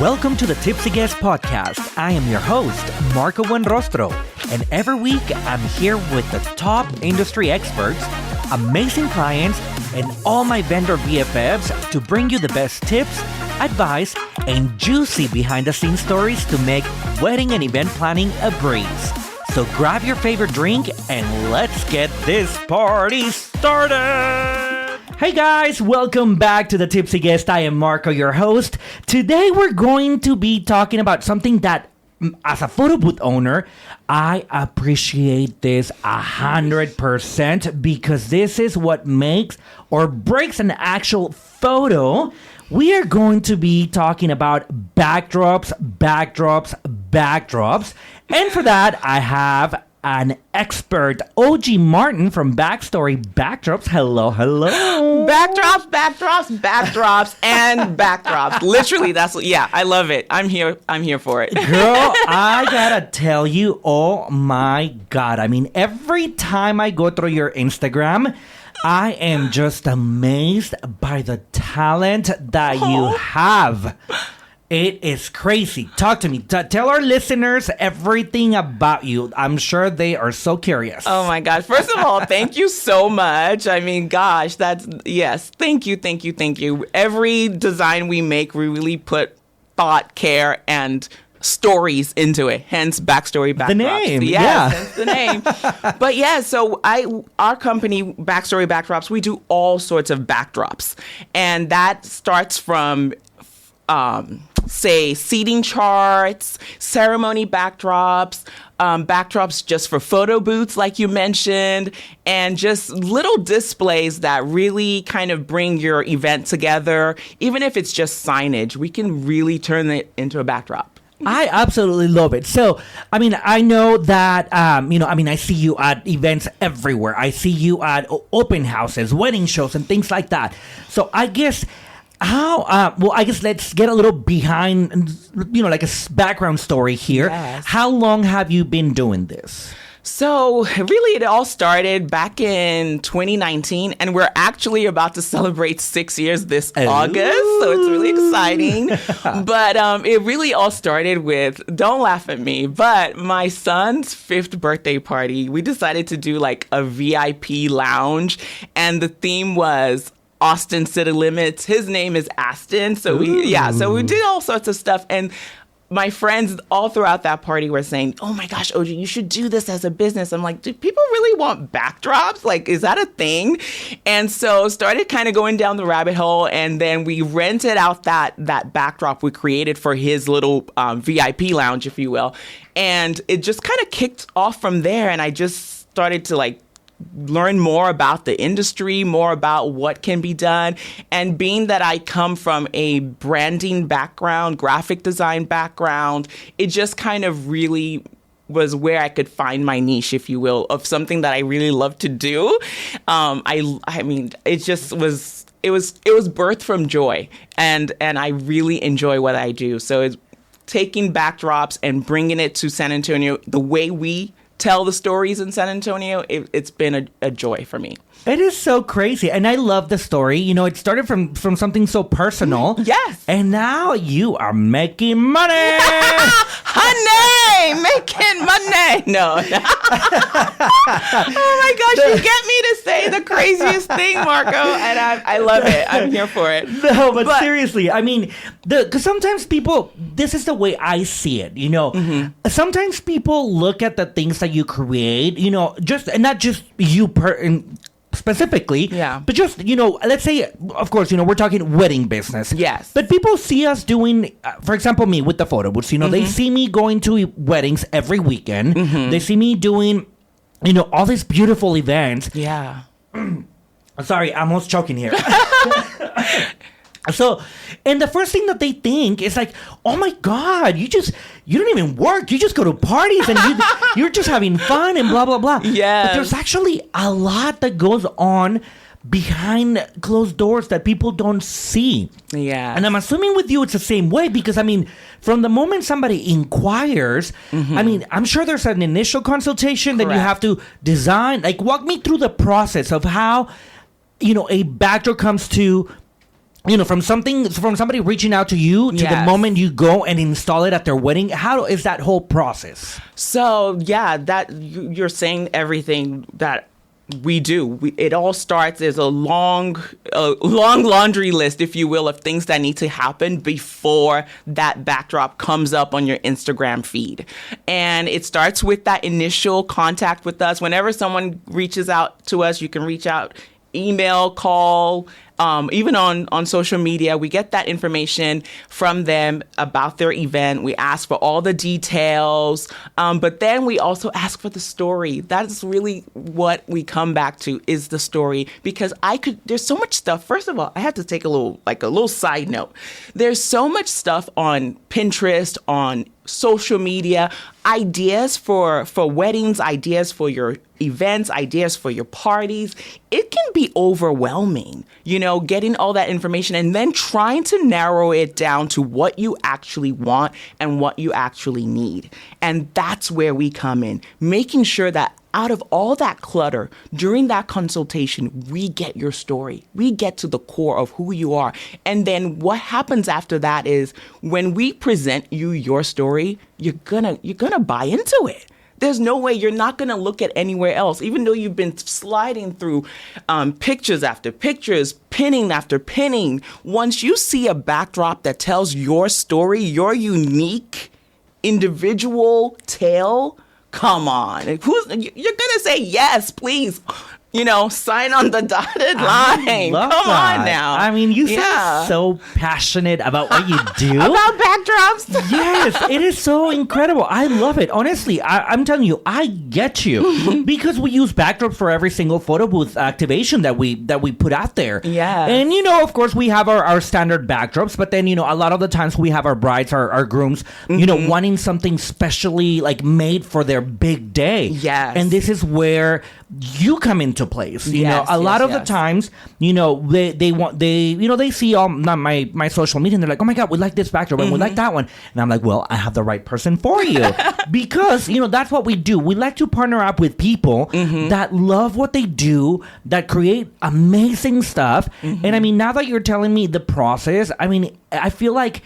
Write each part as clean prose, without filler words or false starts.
Welcome to the Tipsy Guest Podcast. I am your host, Marco Buenrostro, and every week I'm here with the top industry experts, amazing clients, and all my vendor BFFs to bring you the best tips, advice, and juicy behind-the-scenes stories to make wedding and event planning a breeze. So grab your favorite drink and let's get this party started! Hey guys, welcome back to the Tipsy Guest. I am Marco, your host. Today we're going to be talking about something that, as a photo booth owner, I appreciate this 100% because this is what makes or breaks an actual photo. We are going to be talking about backdrops. And for that, I have an expert, Oji Martin from Backstory Backdrops. Hello. Backdrops, and backdrops. Literally, I love it. I'm here for it. Girl, I gotta tell you, oh my God. I mean, every time I go through your Instagram, I am just amazed by the talent that you have. It is crazy. Talk to me. Tell our listeners everything about you. I'm sure they are so curious. Oh my gosh. First of all, thank you so much. I mean, gosh, yes. Thank you. Every design we make, we really put thought, care, and stories into it. Hence, Backstory Backdrops. The name. Hence the name. But yeah, so our company, Backstory Backdrops, we do all sorts of backdrops. And that starts from say seating charts, ceremony backdrops, backdrops just for photo booths, like you mentioned, and just little displays that really kind of bring your event together. Even if it's just signage, we can really turn it into a backdrop. I absolutely love it. So, I mean, I know that, I see you at events everywhere. I see you at open houses, wedding shows, and things like that. So I guess let's get a little behind, like a background story here. Yes. How long have you been doing this? So really, it all started back in 2019, and we're actually about to celebrate 6 years this August, so it's really exciting. But it really all started with, don't laugh at me, but my son's 5th birthday party. We decided to do like a VIP lounge, and the theme was Austin City Limits. His name is Aston. So we did all sorts of stuff. And my friends all throughout that party were saying, oh my gosh, Oji, you should do this as a business. I'm like, do people really want backdrops? Like, is that a thing? And so started kind of going down the rabbit hole. And then we rented out that backdrop we created for his little VIP lounge, if you will. And it just kind of kicked off from there. And I just started to learn more about the industry, more about what can be done. And being that I come from a branding background, graphic design background, it just kind of really was where I could find my niche, if you will, of something that I really love to do. I mean, it just was, it was birthed from joy, and I really enjoy what I do. So it's taking backdrops and bringing it to San Antonio the way we tell the stories in San Antonio. It's been a joy for me. It is so crazy. And I love the story. It started from something so personal. Yes. And now you are making money. Honey, making money. No. Oh my gosh, you get me to say the craziest thing, Marco. And I love it. I'm here for it. No, but seriously, I mean, because sometimes people, this is the way I see it, Mm-hmm. Sometimes people look at the things that you create, and not just you specifically, but just, let's say, of course, we're talking wedding business. Yes. But people see us doing, for example, me with the photo booths, mm-hmm. They see me going to weddings every weekend. Mm-hmm. They see me doing, all these beautiful events. Yeah. Sorry, I'm almost choking here. So, and the first thing that they think is like, oh my God, you don't even work. You just go to parties and you're just having fun and blah, blah, blah. Yeah. But there's actually a lot that goes on behind closed doors that people don't see. Yeah. And I'm assuming with you it's the same way because, I mean, from the moment somebody inquires, mm-hmm. I mean, I'm sure there's an initial consultation that you have to design. Like, walk me through the process of how, a backdrop comes to from somebody reaching out to you to the moment you go and install it at their wedding? How is that whole process? So that you're saying everything that we do. It all starts as a long laundry list, if you will, of things that need to happen before that backdrop comes up on your Instagram feed. And it starts with that initial contact with us. Whenever someone reaches out to us, you can reach out, email, call, even on social media. We get that information from them about their event. We ask for all the details, but then we also ask for the story. That's really what we come back to, is the story, because there's so much stuff. First of all, I have to take a little side note. There's so much stuff on Pinterest, on social media, ideas for weddings, ideas for your events, ideas for your parties. It can be overwhelming, getting all that information and then trying to narrow it down to what you actually want and what you actually need. And that's where we come in, making sure that out of all that clutter, during that consultation, we get your story. We get to the core of who you are. And then what happens after that is when we present you your story, you're gonna buy into it. There's no way you're not going to look at anywhere else, even though you've been sliding through pictures after pictures, pinning after pinning. Once you see a backdrop that tells your story, your unique individual tale, come on. You're going to say, yes, please. Sign on the dotted line. Come on now. I mean, you sound so passionate about what you do. About backdrops. Yes, it is so incredible. I love it. Honestly, I'm telling you, I get you. Because we use backdrops for every single photo booth activation that we put out there. Yeah. And, of course, we have our standard backdrops, but then, a lot of the times we have our brides, our grooms, wanting something specially made for their big day. Yes. And this is where you come into place. A lot of the times, they see all my social media and they're like, oh my God, we like this backdrop and we like that one. And I'm like, well, I have the right person for you. Because, that's what we do. We like to partner up with people that love what they do, that create amazing stuff. And I mean, now that you're telling me the process, I mean, I feel like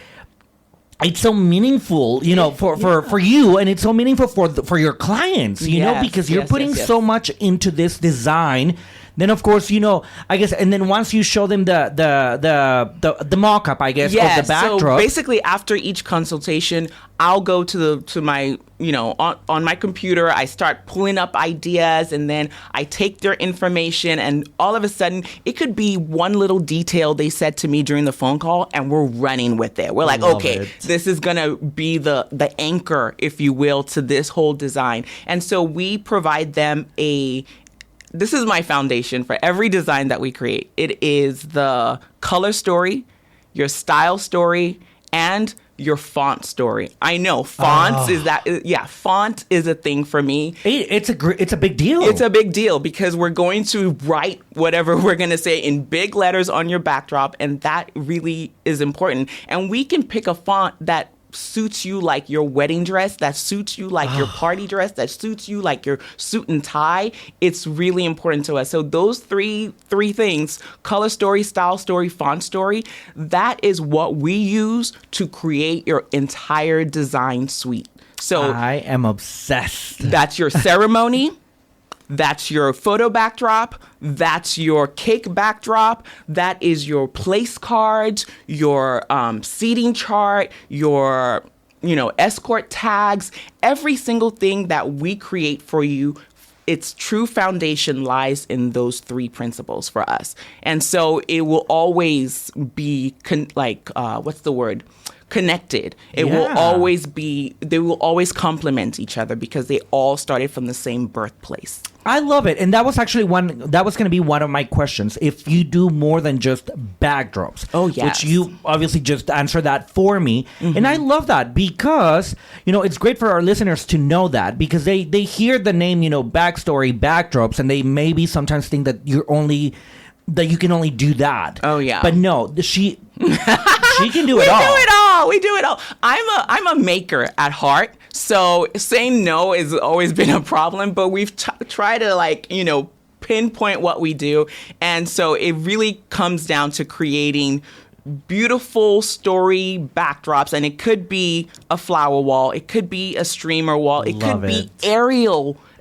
it's so meaningful, for you, and it's so meaningful for your clients, because you're putting so much into this design. Then, of course, I guess, and then once you show them the mock-up, I guess, of the backdrop. So basically, after each consultation, I'll go to my, on my computer, I start pulling up ideas, and then I take their information, and all of a sudden, it could be one little detail they said to me during the phone call, and we're running with it. We're like, okay, this is going to be the anchor, if you will, to this whole design. And so we provide them this is my foundation for every design that we create. It is the color story, your style story, and your font story. I know fonts font is a thing for me. It's a big deal. It's a big deal because we're going to write whatever we're going to say in big letters on your backdrop, and that really is important. And we can pick a font that suits you like your wedding dress, that suits you like your party dress, that suits you like your suit and tie. It's really important to us. So those three things, color story, style story, font story, that is what we use to create your entire design suite. So I am obsessed. That's your ceremony. That's your photo backdrop. That's your cake backdrop. That is your place cards, your seating chart, your, escort tags. Every single thing that we create for you, its true foundation lies in those three principles for us. And so it will always be connected. It will always be, they will always complement each other because they all started from the same birthplace. I love it. And that was actually going to be one of my questions. If you do more than just backdrops. Oh, yes. Which you obviously just answered that for me. And I love that because, it's great for our listeners to know that because they hear the name, backstory, backdrops, and they maybe sometimes think that you can only do that. Oh, yeah. But no, she can do it all. We do it all. I'm a maker at heart. So saying no has always been a problem, but we've tried to pinpoint what we do. And so it really comes down to creating beautiful story backdrops, and it could be a flower wall, it could be a streamer wall, it could be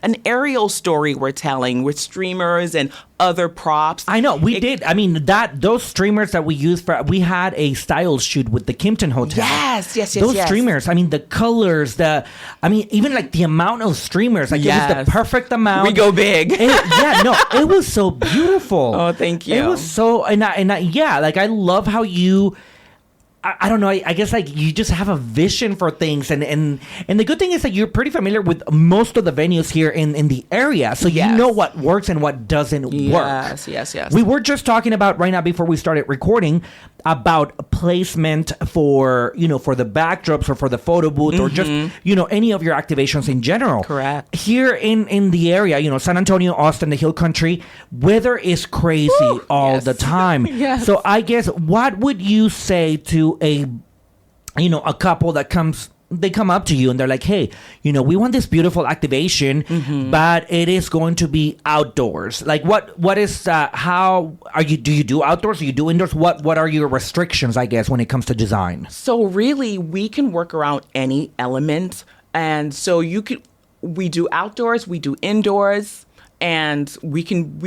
an aerial story we're telling with streamers and other props. I know we did. I mean, those streamers that we used we had a style shoot with the Kimpton Hotel. Yes. Those streamers. I mean, the colors. Even like the amount of streamers. Like it was the perfect amount. We go big. It was so beautiful. Oh, thank you. It was so, I love how you. I don't know. I guess like you just have a vision for things, and the good thing is that you're pretty familiar with most of the venues here in the area, so you know what works and what doesn't work. Yes. We were just talking about right now before we started recording about placement for the backdrops or for the photo booth or just any of your activations in general. Correct. Here in the area, San Antonio, Austin, the Hill Country, weather is crazy all the time. Yes. So I guess what would you say to a couple that they come up to you and they're like, hey, we want this beautiful activation, but it is going to be outdoors. Like what is how are you, do you do outdoors? Do you do indoors? What are your restrictions, I guess, when it comes to design? So really we can work around any element. And so we do outdoors, we do indoors. And we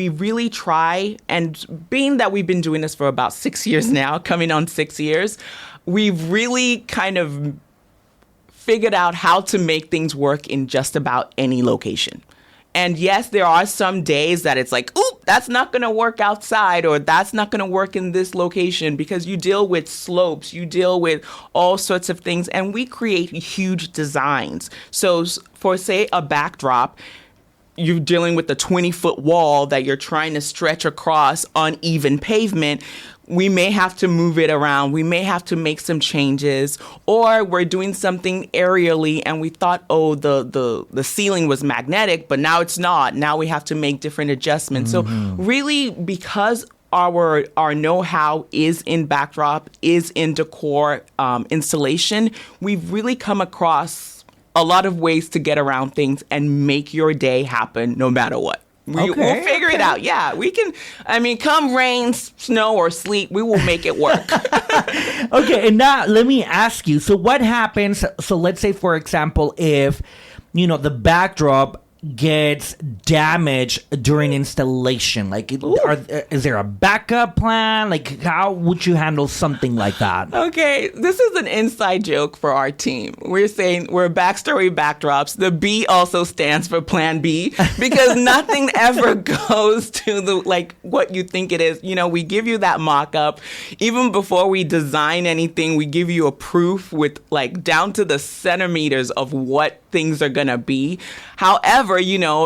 really try, and being that we've been doing this for about 6 years now, coming on 6 years, we've really kind of figured out how to make things work in just about any location. And yes, there are some days that it's like, oop, that's not going to work outside, or that's not going to work in this location, because you deal with slopes, you deal with all sorts of things, and we create huge designs. So for, say, a backdrop, you're dealing with a 20-foot wall that you're trying to stretch across uneven pavement. We may have to move it around. We may have to make some changes, or we're doing something aerially and we thought, oh, the ceiling was magnetic, but now it's not. Now we have to make different adjustments. So really, because our know-how is in backdrop, is in decor installation, we've really come across a lot of ways to get around things and make your day happen no matter what. We'll figure it out. Yeah, we can. I mean, come rain, snow, or sleet, we will make it work. Okay, and now let me ask you. So what happens? So let's say, for example, if, the backdrop gets damaged during installation, like is there a backup plan? Like how would you handle something like that? Okay, this is an inside joke for our team. We're saying we're backstory backdrops. The B also stands for plan B, because nothing ever goes to what you think it is. We give you that mock-up. Even before we design anything, we give you a proof with down to the centimeters of what things are gonna be. However,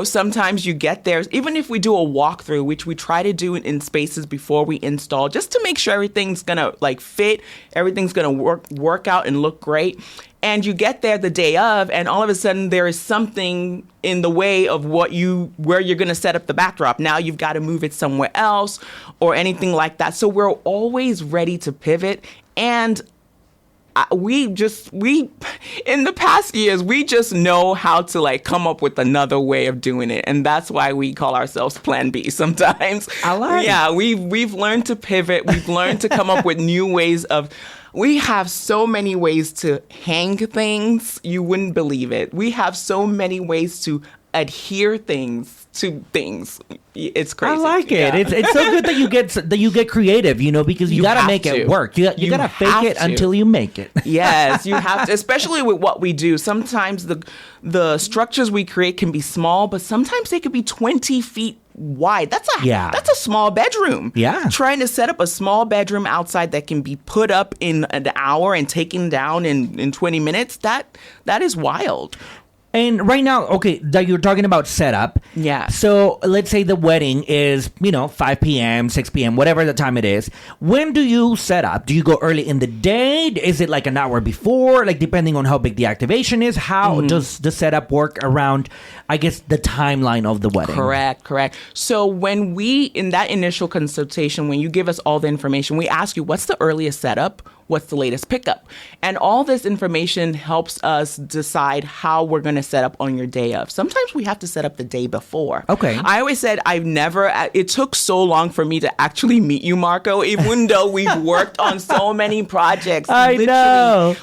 sometimes you get there, even if we do a walkthrough, which we try to do in spaces before we install, just to make sure everything's gonna fit, everything's gonna work out and look great. And you get there the day of, and all of a sudden there is something in the way of where you're going to set up the backdrop. Now you've got to move it somewhere else or anything like that. So we're always ready to pivot. And we in the past years, we just know how to come up with another way of doing it. And that's why we call ourselves Plan B sometimes. I like it. Yeah, we've learned to pivot. We've learned to come up with new ways of. We have so many ways to hang things. You wouldn't believe it. We have so many ways to adhere things to things. It's crazy. I like it. Yeah. It's so good that you get creative, because you gotta make it work. You gotta fake it until you make it. Yes, you have to, especially with what we do. Sometimes the structures we create can be small, but sometimes they could be 20 feet wide. That's a small bedroom. Yeah. Trying to set up a small bedroom outside that can be put up in an hour and taken down in 20 minutes, that is wild. And right now, okay, that you're talking about setup. Yeah. So let's say the wedding is, 5 p.m., 6 p.m., whatever the time it is. When do you set up? Do you go early in the day? Is it an hour before? Depending on how big the activation is, how does the setup work around, I guess, the timeline of the wedding? Correct. So when in that initial consultation, when you give us all the information, we ask you, what's the earliest setup? what's the latest pickup. And all this information helps us decide how we're going to set up on your day of. Sometimes we have to set up the day before. Okay. I always said it took so long for me to actually meet you, Marco, even though we've worked on so many projects. I know.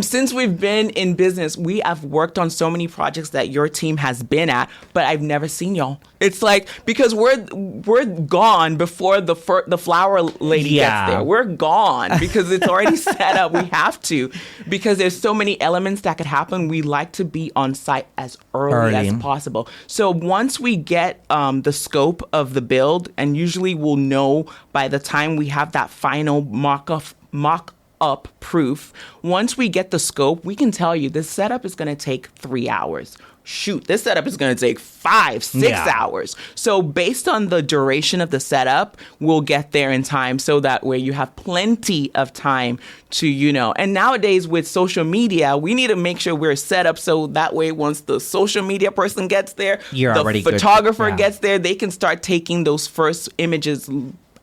Since we've been in business, we have worked on so many projects that your team has been at, but I've never seen y'all. It's like, because we're gone before the flower lady gets there. We're gone because it's already set up. We have to, because there's so many elements that could happen. We like to be on site as early as possible. So once we get the scope of the build, and usually we'll know by the time we have that final mock-up proof, once we get the scope, we can tell you this setup is going to take 3 hours. Shoot, this setup is going to take 5-6 hours. So based on the duration of the setup, we'll get there in time, so that way you have plenty of time to, and nowadays with social media, we need to make sure we're set up so that way once the social media person gets there, the photographer gets there, they can start taking those first images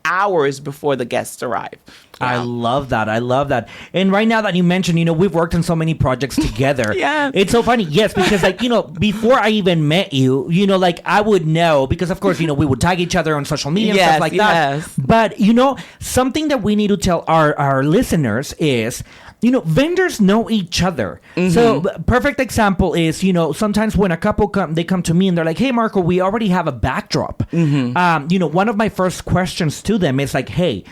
hours before the guests arrive. I love that. And right now that you mentioned, we've worked on so many projects together. It's so funny. Yes, because before I even met you, I would know, because of course, we would tag each other on social media and stuff like that. But, something that we need to tell our listeners is, vendors know each other. So perfect example is, sometimes when a couple they come to me and they're like, hey, Marco, we already have a backdrop. One of my first questions to them is like, hey,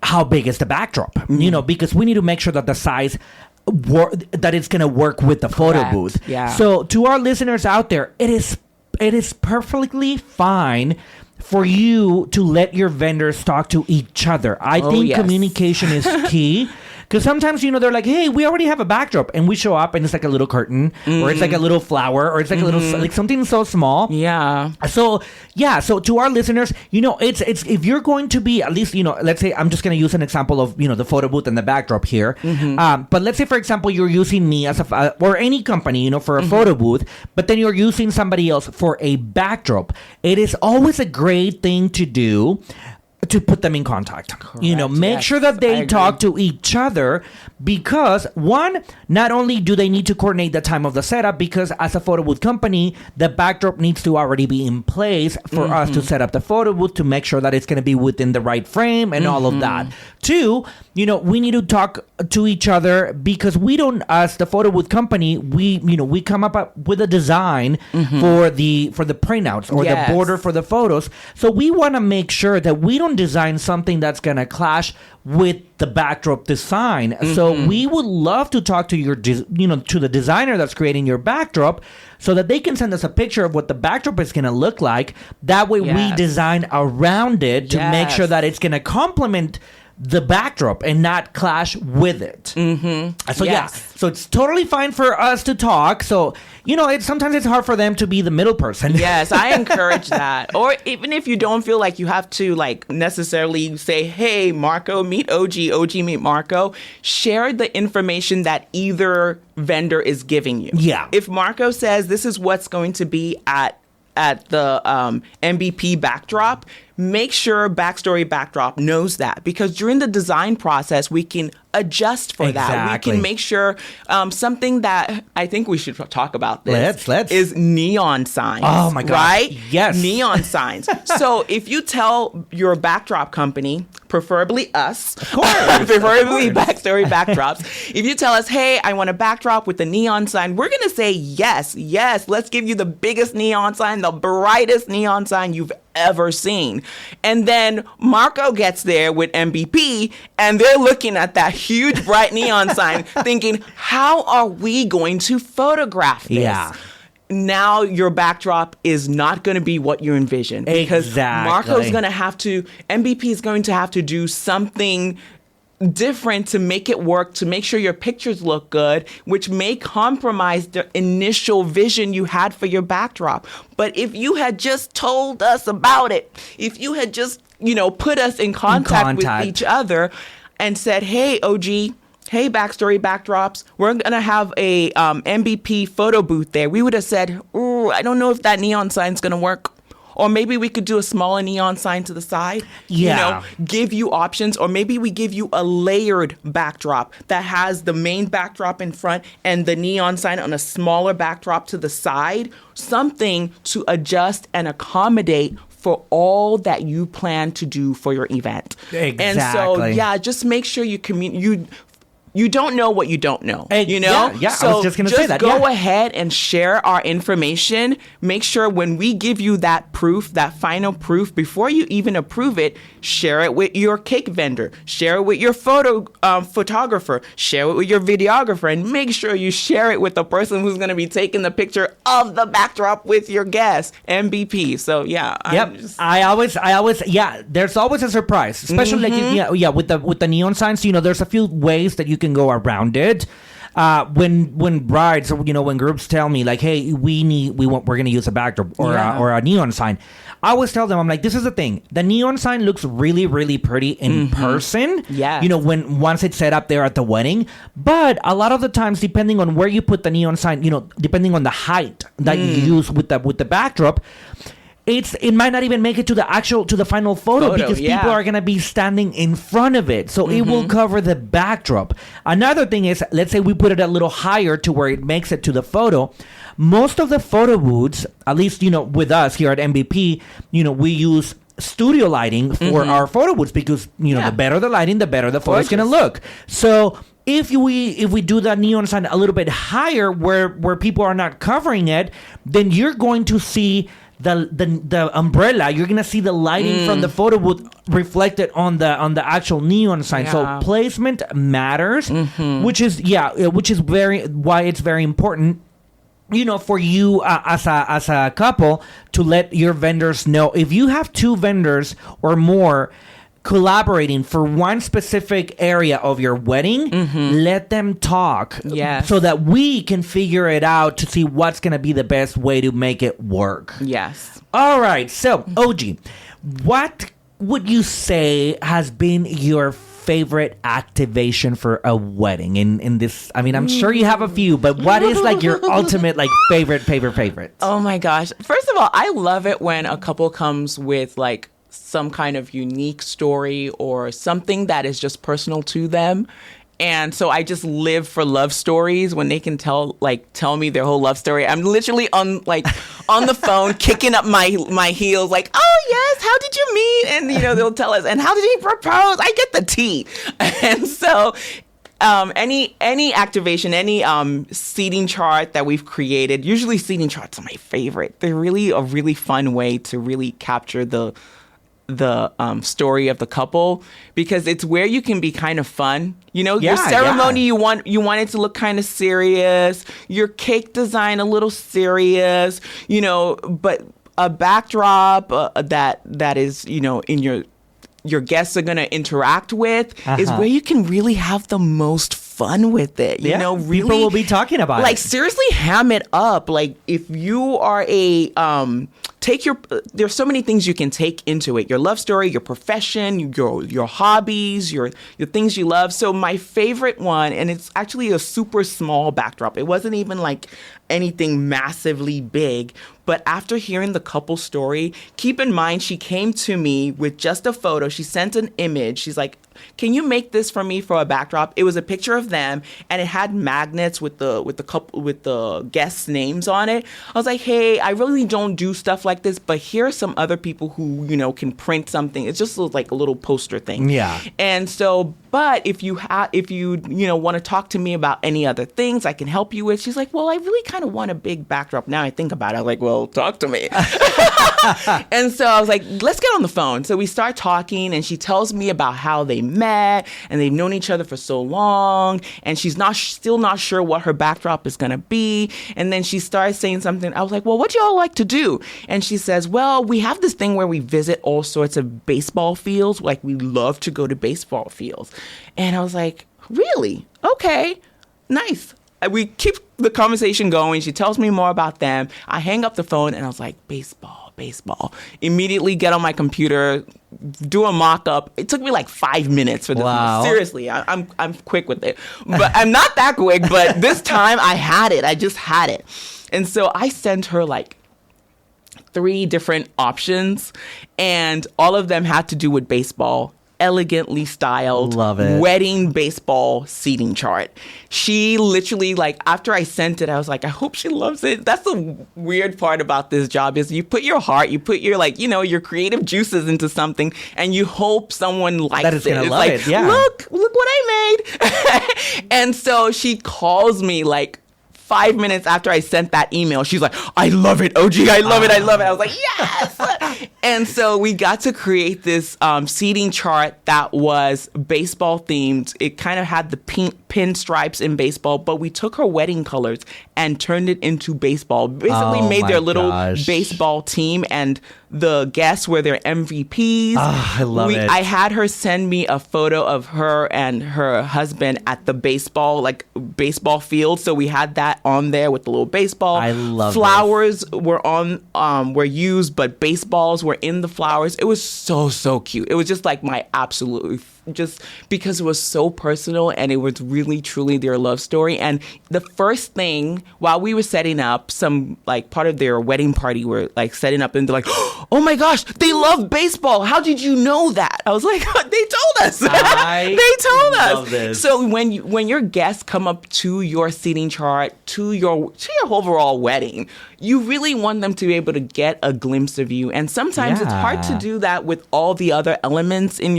how big is the backdrop? Because we need to make sure that the size that it's going to work with the photo booth. So to our listeners out there, it is perfectly fine for you to let your vendors talk to each other. I think communication is key. Because sometimes, they're like, hey, we already have a backdrop. And we show up and it's like a little curtain or it's like a little flower or it's like a little, like something so small. So to our listeners, it's if you're going to be at least, let's say I'm just going to use an example of, the photo booth and the backdrop here. But let's say, for example, you're using me as or any company, for a photo booth, but then you're using somebody else for a backdrop. It is always a great thing to do to put them in contact. Make sure that they talk to each other, because one, not only do they need to coordinate the time of the setup, because as a photo booth company, the backdrop needs to already be in place for us to set up the photo booth, to make sure that it's going to be within the right frame and all of that. Two, we need to talk to each other, because we don't, as the photo booth company, we come up with a design for the printouts or the border for the photos. So we want to make sure that we don't design something that's going to clash with the backdrop design. So we would love to talk to to the designer that's creating your backdrop, so that they can send us a picture of what the backdrop is going to look like. That way we design around it to make sure that it's going to complement the backdrop and not clash with it. So so it's totally fine for us to talk. So sometimes it's hard for them to be the middle person. Yes, I encourage that. Or even if you don't feel like you have to necessarily say, hey, Marco, meet OG, meet Marco, share the information that either vendor is giving you. If Marco says this is what's going to be at the MVP backdrop, make sure Backstory Backdrop knows that, because during the design process, we can adjust for that. We can make sure something that I think we should talk about this is neon signs. Oh my God. Right? Yes. Neon signs. So if you tell your backdrop company, preferably us, preferably Backstory Backdrops, if you tell us, hey, I want a backdrop with a neon sign, we're going to say yes, let's give you the biggest neon sign, the brightest neon sign you've ever seen. And then Marco gets there with MVP and they're looking at that huge bright neon sign thinking, how are we going to photograph this? Now your backdrop is not going to be what you envision, because Marco's going to have to, MVP is going to have to do something different to make it work, to make sure your pictures look good, which may compromise the initial vision you had for your backdrop. But if you had just told us about it, if you had just, put us in contact with each other and said, hey, OG, hey, Backstory Backdrops, we're going to have a MVP photo booth there, we would have said, ooh, I don't know if that neon sign's going to work. Or maybe we could do a smaller neon sign to the side. Yeah. Give you options. Or maybe we give you a layered backdrop that has the main backdrop in front and the neon sign on a smaller backdrop to the side. Something to adjust and accommodate for all that you plan to do for your event. Exactly. And so, just make sure you don't know what you don't know, Yeah, so I was just going to say that. Go ahead and share our information. Make sure when we give you that proof, that final proof, before you even approve it, share it with your cake vendor, share it with your photographer, share it with your videographer, and make sure you share it with the person who's going to be taking the picture of the backdrop with your guest, MVP. So I always, there's always a surprise, especially with the neon signs. There's a few ways that you can go around it. When brides or when groups tell me like, hey, we're going to use a backdrop or a neon sign, I always tell them, I'm like, this is the thing. The neon sign looks really, really pretty in person. Yeah. Once it's set up there at the wedding. But a lot of the times, depending on where you put the neon sign, depending on the height that you use with the backdrop, it might not even make it to the final photo because people are going to be standing in front of it. So it will cover the backdrop. Another thing is, let's say we put it a little higher to where it makes it to the photo. Most of the photo booths, at least, with us here at MVP, we use studio lighting for our photo booths because, the better the lighting, the better the photo is going to look. So if we do that neon sign a little bit higher where people are not covering it, then you're going to see the umbrella. You're gonna see the lighting from the photo booth reflected on the actual neon sign. So placement matters, which is why it's very important, for you as a couple to let your vendors know. If you have two vendors or more collaborating for one specific area of your wedding, let them talk so that we can figure it out to see what's going to be the best way to make it work. Yes. All right. So, Oji, what would you say has been your favorite activation for a wedding in this? I mean, I'm sure you have a few, but what is like your ultimate like favorite? Oh my gosh. First of all, I love it when a couple comes with like some kind of unique story or something that is just personal to them. And so I just live for love stories when they can tell me their whole love story. I'm literally on the phone kicking up my heels like, oh yes, how did you meet? And they'll tell us, and how did he propose? I get the tea. And so any activation, any seating chart that we've created, usually seating charts are my favorite. They're really a really fun way to really capture the story of the couple, because it's where you can be kind of fun. Your ceremony, you want it to look kind of serious, your cake design a little serious, but a backdrop that is, in your guests are going to interact with is where you can really have the most fun with it. Really, people will be talking about it. Like, seriously, ham it up. Like, if you are there's so many things you can take into it. Your love story, your profession, your hobbies, your things you love. So my favorite one, and it's actually a super small backdrop. It wasn't even like anything massively big. But after hearing the couple story, keep in mind, she came to me with just a photo. She sent an image. She's like, can you make this for me for a backdrop? It was a picture of them, and it had magnets with the guests' names on it. I was like, hey, I really don't do stuff like this, but here are some other people who can print something. It's just like a little poster thing. Yeah. And so, but if you want to talk to me about any other things I can help you with, she's like, well, I really kind of want a big backdrop. Now I think about it, I'm like, well, talk to me. And so I was like, let's get on the phone. So we start talking, and she tells me about how they met and they've known each other for so long, and she's still not sure what her backdrop is going to be. And then she starts saying something. I was like, well, what do y'all like to do? And she says, well, we have this thing where we visit all sorts of baseball fields. Like, we love to go to baseball fields. And I was like, really? Okay, nice. We keep the conversation going. She tells me more about them. I hang up the phone, and I was like, baseball. Immediately get on my computer, do a mock-up. It took me like 5 minutes for this. Wow. Seriously, I'm quick with it. But I'm not that quick, but this time I had it. I just had it. And so I sent her like 3 different options, and all of them had to do with baseball. Elegantly styled, love it, wedding baseball seating chart. She literally, like, after I sent it, I was like, I hope she loves it. That's the weird part about this job is you put your heart, you put your, like, you know, your creative juices into something, and you hope someone likes that is gonna it. love like, it. Yeah. Look what I made. And so she calls me like 5 minutes after I sent that email. She's like, I love it, Oji. I love it. I love it. I was like, yes. And so we got to create this seating chart that was baseball themed. It kind of had the pinstripes in baseball, but we took her wedding colors and turned it into baseball. Basically made their little baseball team, and the guests were their MVPs. Oh, I love it. I had her send me a photo of her and her husband at the baseball field. So we had that on there with the little baseball. I love flowers were used, but baseballs were in the flowers. It was so cute. It was just like my absolute, just because it was so personal and it was really truly their love story. And the first thing while we were setting up, some like part of their wedding party were like setting up, and they're like, oh my gosh, they love baseball. How did you know that? I was like, they told us. They told us. Love this. So when your guests come up to your seating chart, to your overall wedding, you really want them to be able to get a glimpse of you. And sometimes it's hard to do that with all the other elements in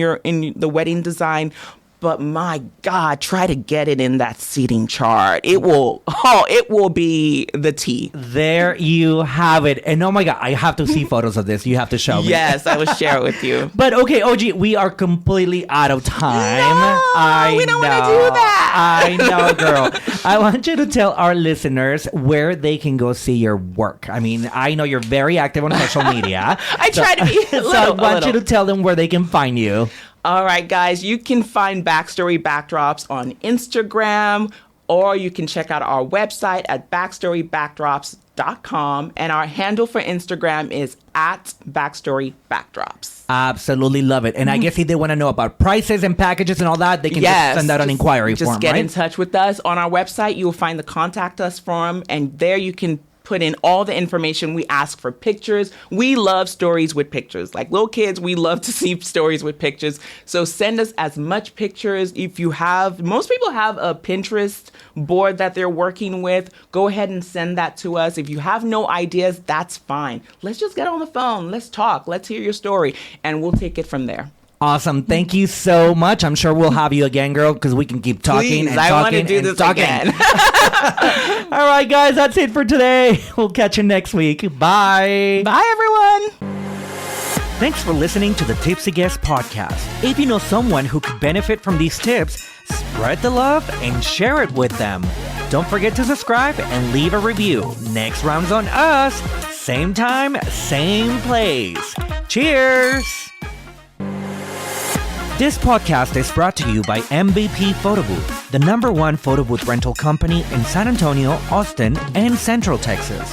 the wedding design. But my God, try to get it in that seating chart. It will be the tea. There you have it. And oh my God, I have to see photos of this. You have to show me. Yes, I will share it with you. But okay, Oji, we are completely out of time. No, we don't want to do that. I know, girl. I want you to tell our listeners where they can go see your work. I mean, I know you're very active on social media. I try to be. So I want you to tell them where they can find you. All right, guys, you can find Backstory Backdrops on Instagram, or you can check out our website at backstorybackdrops.com. And our handle for Instagram is @backstorybackdrops. Absolutely love it. And I guess if they want to know about prices and packages and all that, they can just send out an inquiry form, Just get in touch with us. On our website, you'll find the Contact Us form, and there you can put in all the information. We ask for pictures. We love stories with pictures. Like little kids, we love to see stories with pictures. So send us as much pictures. If you have, most people have a Pinterest board that they're working with. Go ahead and send that to us. If you have no ideas, that's fine. Let's just get on the phone. Let's talk. Let's hear your story, and we'll take it from there. Awesome. Thank you so much. I'm sure we'll have you again, girl, because we can keep talking. Please, and I talking want to do this talking. again. All right, guys, that's it for today. We'll catch you next week. Bye. Bye, everyone. Thanks for listening to the Tipsy Guest Podcast. If you know someone who could benefit from these tips, spread the love and share it with them. Don't forget to subscribe and leave a review. Next round's on us. Same time, same place. Cheers. This podcast is brought to you by MVP Photo Booth, the #1 photo booth rental company in San Antonio, Austin, and Central Texas.